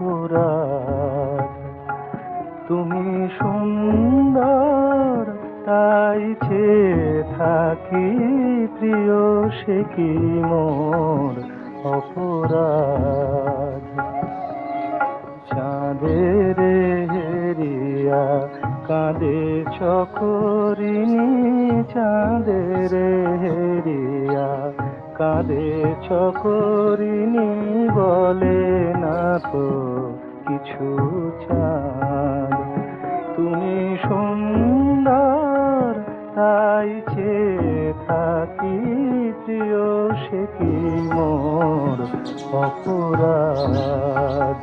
অপরাধ। তুমি সুন্দর তাই চেয়ে থাকি প্রিয়, সে কি মোর অপরাধ। চাঁদের হেরিয়া কাঁদে চকরিনী, চাঁদের হেরিয়া কাঁদে চকরিনী, বলে না তো কিছু চাঁদ। তুমি সুন্দর তাই চেয়ে থাকি প্রিয়, সে কি মোর অপরাধ।